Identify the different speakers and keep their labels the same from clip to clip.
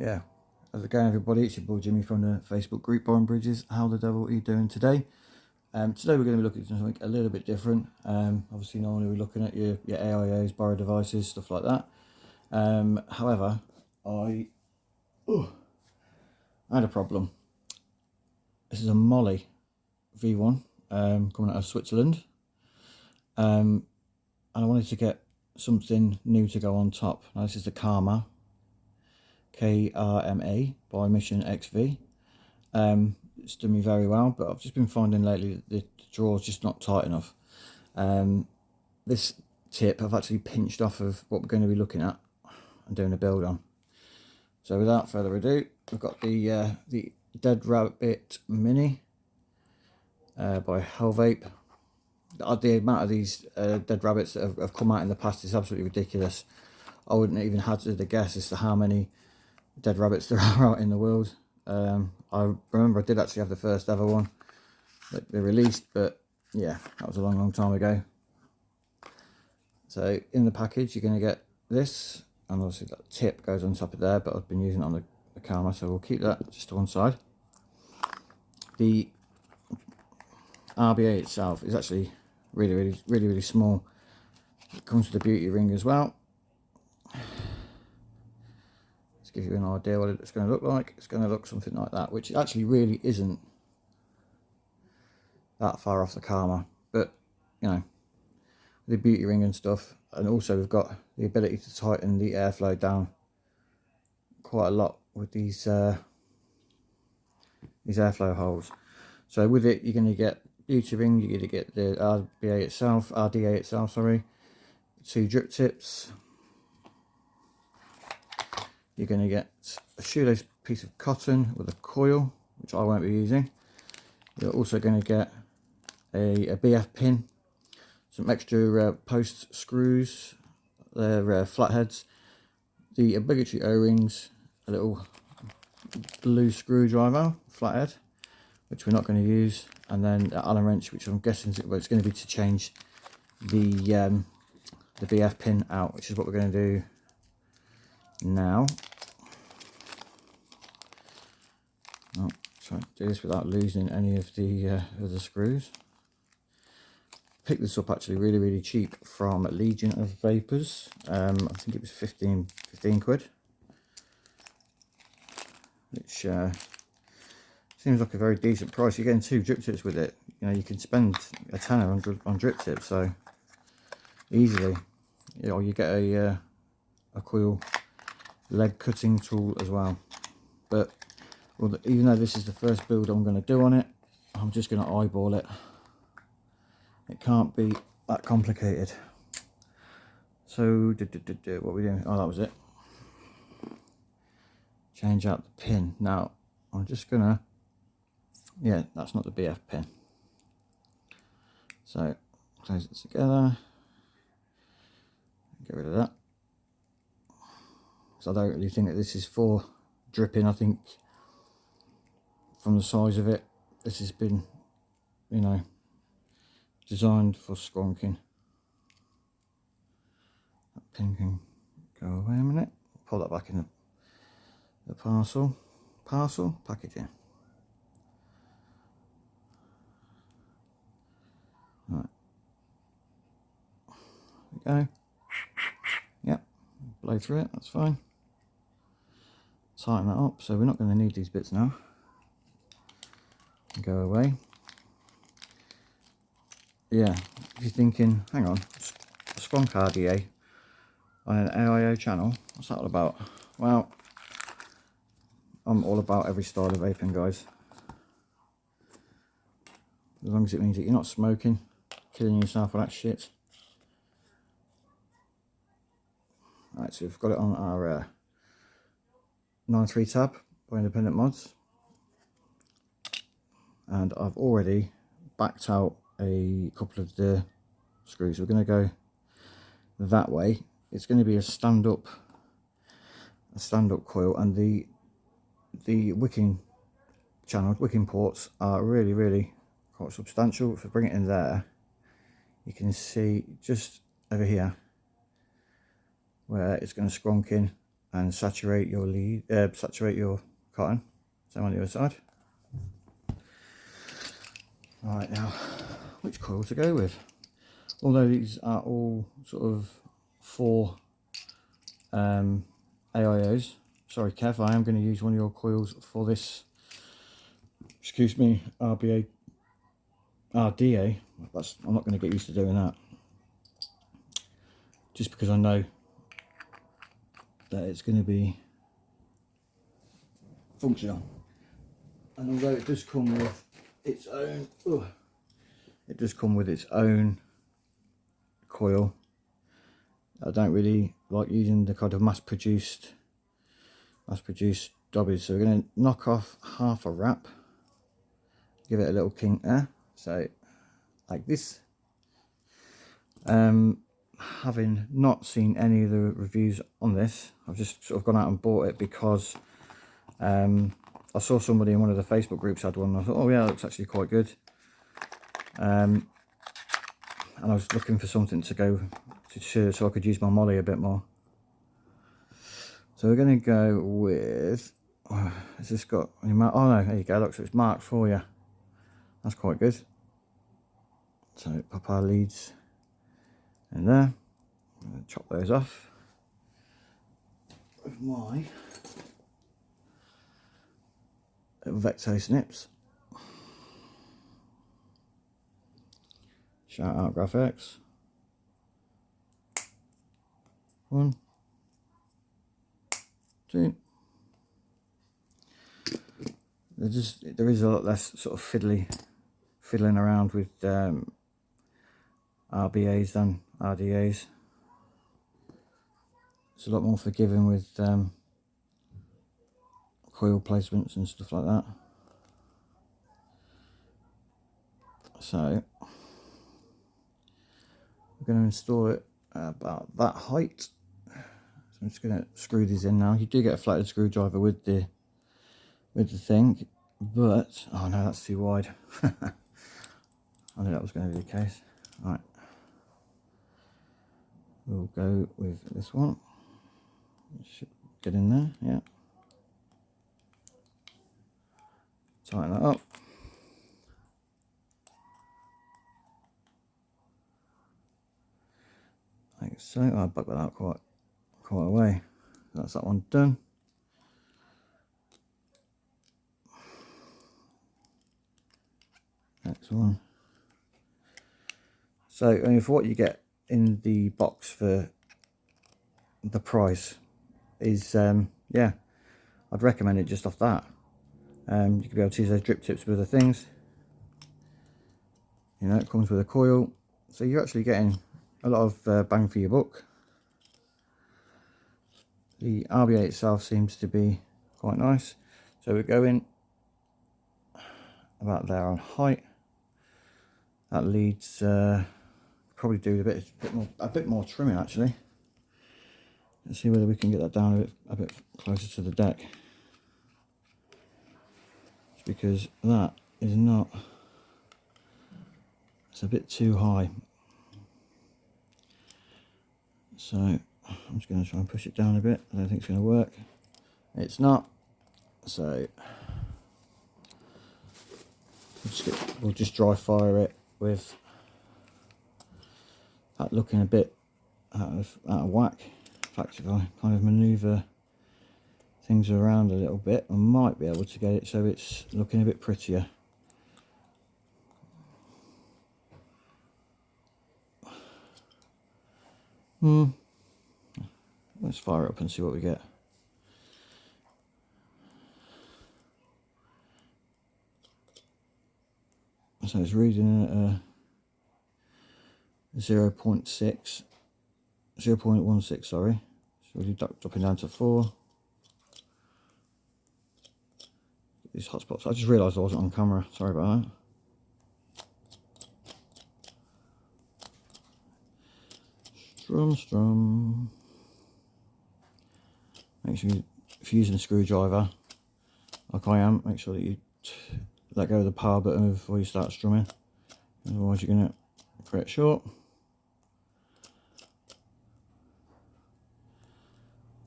Speaker 1: Yeah, how's it going, everybody? It's your boy Jimmy from the Facebook group Born Bridges. How the devil are you doing today? Today we're going to be looking at something a little bit different. Obviously normally we're looking at your AIOs, borrowed devices, stuff like that. However, I had a problem. This is a Mölly V1 coming out of Switzerland. And I wanted to get something new to go on top. Now this is the Karma, KRMA by Mission XV. It's done me very well, but I've just been finding lately that the draw's just not tight enough. This tip I've actually pinched off of what we're going to be looking at and doing a build on. So without further ado, we've got the Dead Rabbit Mini by HELLVAPE. The amount of these dead rabbits that have come out in the past is absolutely ridiculous. I wouldn't even hazard a guess as to how many dead rabbits there are out in the world. I remember I did actually have the first ever one that they released, but yeah, that was a long time ago. So in the package you're going to get this, and obviously that tip goes on top of there, but I've been using it on the Karma, so we'll keep that just to one side. The RBA itself is actually really small. It comes with a beauty ring as well. Let's give you an idea what it's going to look like. It's going to look something like that, which actually really isn't that far off the Karma, but you know, the beauty ring and stuff. And also we've got the ability to tighten the airflow down quite a lot with these airflow holes. So with it you're going to get beauty ring, you're going to get the RDA itself, sorry, 2 drip tips. You're going to get a shoelace piece of cotton with a coil, which I won't be using. You're also going to get a BF pin, some extra post screws, they're flatheads, the obligatory O-rings, a little blue screwdriver, flathead, which we're not going to use, and then an Allen wrench, which I'm guessing it's going to be to change the BF pin out, which is what we're going to do now. I'll try to do this without losing any of the screws. Picked this up actually really cheap from Legion of Vapors. I think it was 15 quid, which seems like a very decent price. You're getting 2 drip tips with it. You know, you can spend a tenner on drip tips, so easily. You know, you get a coil leg cutting tool as well. But even though this is the first build I'm going to do on it, I'm just going to eyeball it. It can't be that complicated. So what are we doing? Oh, that was it. Change out the pin. Now I'm just gonna, yeah, that's not the BF pin. So close it together. Get rid of that. So I don't really think that this is for dripping. I think from the size of it, this has been, you know, designed for squonking. That pin can go away a minute. Pull that back in the parcel packaging. Right, there we go. Yep, blow through it, that's fine. Tighten that up, so we're not going to need these bits now. Go away. Yeah, if you're thinking, hang on, Squonk RDA on an AIO channel, what's that all about? Well, I'm all about every style of vaping, guys. As long as it means that you're not smoking, killing yourself with that shit. Right, so we've got it on our 9.3 tab by Independent Mods. And I've already backed out a couple of the screws. We're going to go that way. It's going to be a stand-up coil, and the wicking ports are really quite substantial. If I bring it in there, you can see just over here where it's going to squonk in and saturate your lead, saturate your cotton. Same on the other side. Right, now, which coil to go with? Although these are all sort of 4 AIOs. Sorry, Kev, I am going to use one of your coils for this. Excuse me, RDA. I'm not going to get used to doing that. Just because I know that it's going to be functional. And although it does come with its own, it does come with its own coil, I don't really like using the kind of mass-produced dobbies. So we're going to knock off half a wrap, give it a little kink there, so like this. Having not seen any of the reviews on this, I've just sort of gone out and bought it because I saw somebody in one of the Facebook groups had one and I thought, oh yeah, that looks actually quite good. And I was looking for something to go to so I could use my Mölly a bit more. So we're going to go with, has this got any mark? Oh no, there you go, look, so it's marked for you. That's quite good. So pop our leads in there. I'm going to chop those off with my Vecto snips. Shout out Graphics. 1, 2. There is a lot less sort of fiddling around with RBAs than RDAs. It's a lot more forgiving with coil placements and stuff like that. So we're going to install it about that height. So I'm just going to screw these in now. You do get a flathead screwdriver with the thing, but oh no, that's too wide. I knew that was going to be the case. Right, we'll go with this one. It should get in there, yeah. Tighten that up. Like so. I bugged that out quite a way. That's that one done. Next one. So, I mean, for what you get in the box for the price is, yeah, I'd recommend it just off that. You could be able to use those drip tips with other things. You know, it comes with a coil, so you're actually getting a lot of bang for your buck. The RBA itself seems to be quite nice, so we're going about there on height. That leads probably do a bit more trimming actually. Let's see whether we can get that down a bit closer to the deck, because that is not, it's a bit too high. So I'm just going to try and push it down a bit. I don't think it's going to work. It's not. So we'll just dry fire it with that looking a bit out of whack. In fact, if I kind of manoeuvre things around a little bit, I might be able to get it so it's looking a bit prettier. Let's fire it up and see what we get. So it's reading at 0.16, sorry. It's already dropping down to 4. These hotspots. I just realised I wasn't on camera. Sorry about that. Strum. Make sure if you're using a screwdriver, like I am, make sure that you let go of the power button before you start strumming. Otherwise, you're going to create short.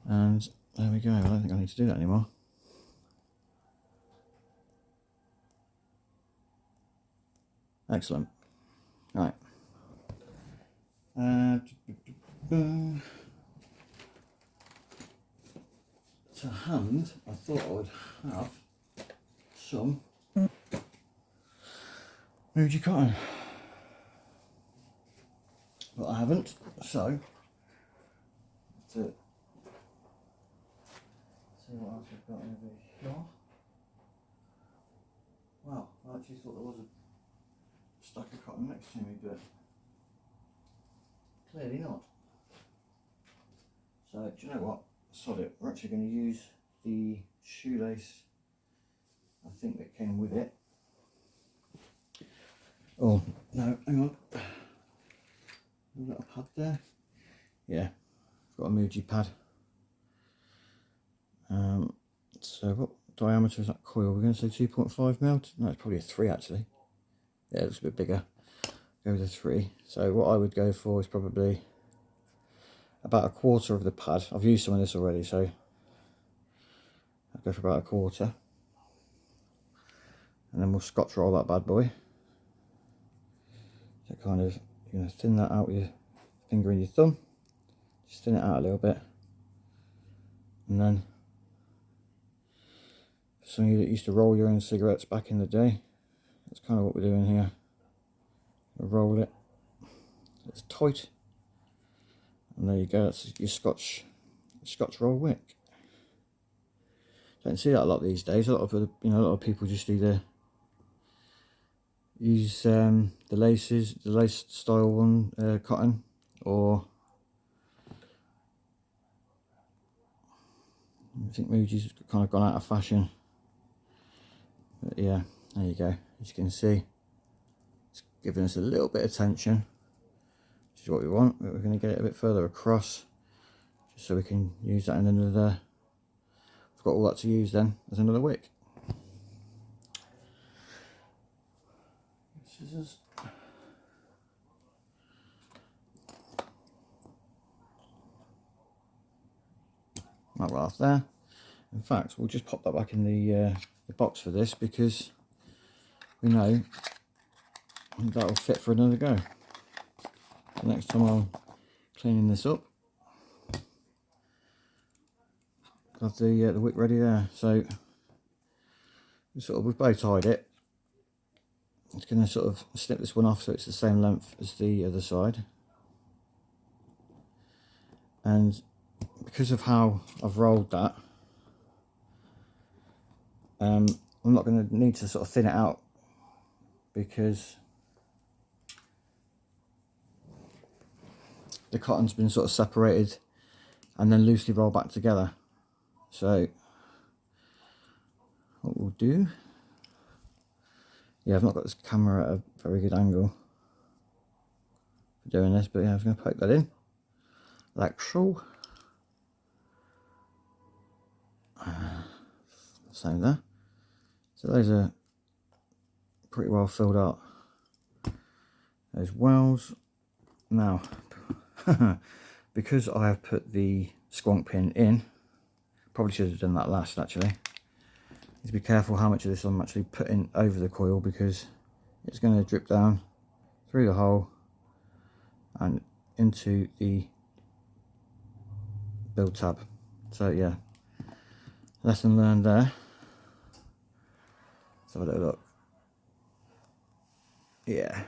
Speaker 1: And There we go. I don't think I need to do that anymore. Excellent. Right. To hand, I thought I would have some Muji cotton, but I haven't. So, to see what else we've got over here. Wow, I actually thought there was a stack of cotton next to me, but clearly not. So, do you know what? Sod it. We're actually going to use the shoelace, I think, that came with it. Oh, no, hang on. We've got a pad there. Yeah, got a Muji pad. So what diameter is that coil? We're going to say 2.5 mil. No, it's probably a 3 actually. Yeah, it looks a bit bigger. Go with a 3. So what I would go for is probably about a quarter of the pad. I've used some of this already, so I'll go for about a quarter. And then we'll scotch roll that bad boy. So kind of, you're going to thin that out with your finger and your thumb. Just thin it out a little bit. And then, for some of you that used to roll your own cigarettes back in the day, that's kind of what we're doing here. We'll roll it. It's tight. And there you go, that's your Scotch roll wick. Don't see that a lot these days. A lot of people just either use the lace style one, cotton, or I think Muji's kind of gone out of fashion. But yeah, there you go. As you can see, it's giving us a little bit of tension, which is what we want. But we're going to get it a bit further across, just so we can use that in another. We've got all that to use then as another wick. Scissors. That right off there. In fact, we'll just pop that back in the box for this, because we know that'll fit for another go. The next time I'm cleaning this up, got the wick ready there. So we've bow tied it. It's going to sort of snip this one off so it's the same length as the other side. And because of how I've rolled that, I'm not going to need to sort of thin it out, because the cotton's been sort of separated and then loosely rolled back together. So what we'll do, yeah, I've not got this camera at a very good angle for doing this, but yeah, I was going to poke that in like so. Same there. So those are pretty well filled out, those wells. Now, because I have put the Squonk pin in, probably should have done that last actually. Need to be careful how much of this I'm actually putting over the coil, because it's going to drip down through the hole and into the build tab. So yeah, lesson learned there. Let's have a little look. Yeah,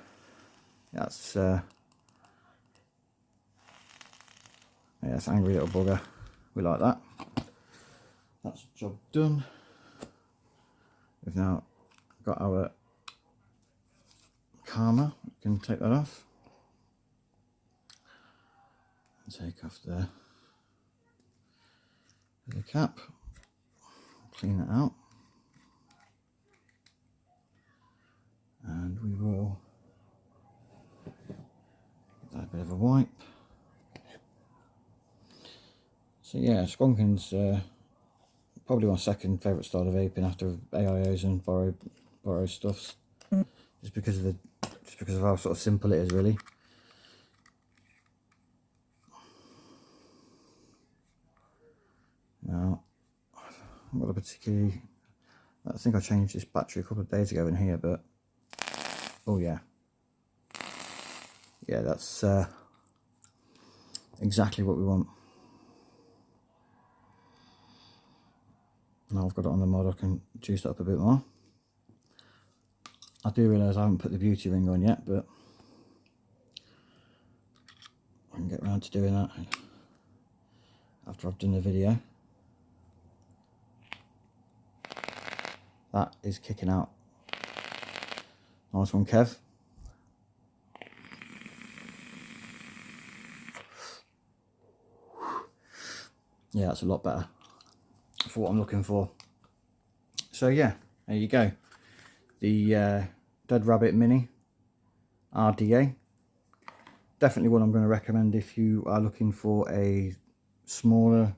Speaker 1: that's angry little bugger. We like that. That's the job done. We've now got our calmer. We can take that off and take off the cap. Clean that out, and we will give that a bit of a wipe. So yeah, Squonking's probably my second favourite style of vaping after AIOs and borrow stuffs, just because of how sort of simple it is really. Now, I've got a particularly, I think I changed this battery a couple of days ago in here, but oh yeah, that's exactly what we want. Now I've got it on the mod, I can juice it up a bit more. I do realise I haven't put the beauty ring on yet, but I can get around to doing that after I've done the video. That is kicking out. Nice one, Kev. Yeah, that's a lot better for what I'm looking for. So yeah, there you go. The Dead Rabbit Mini RDA. Definitely one I'm going to recommend if you are looking for a smaller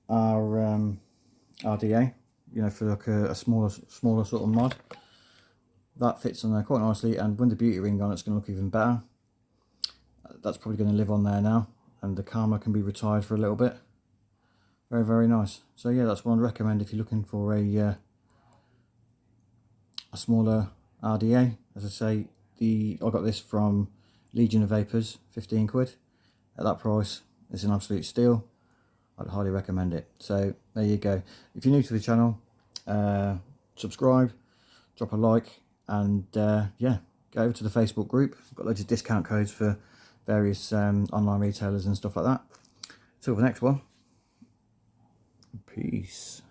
Speaker 1: RDA, you know, for like a smaller sort of mod. That fits on there quite nicely, and with the beauty ring on, it's going to look even better. That's probably going to live on there now, and the Karma can be retired for a little bit. Very, very nice. So yeah, that's what I'd recommend if you're looking for a smaller RDA. As I say, I got this from Legion of Vapors, 15 quid. At that price, it's an absolute steal. I'd highly recommend it. So there you go. If you're new to the channel, subscribe, drop a like, and yeah, go over to the Facebook group. We've got loads of discount codes for various online retailers and stuff like that. Till the next one. Peace.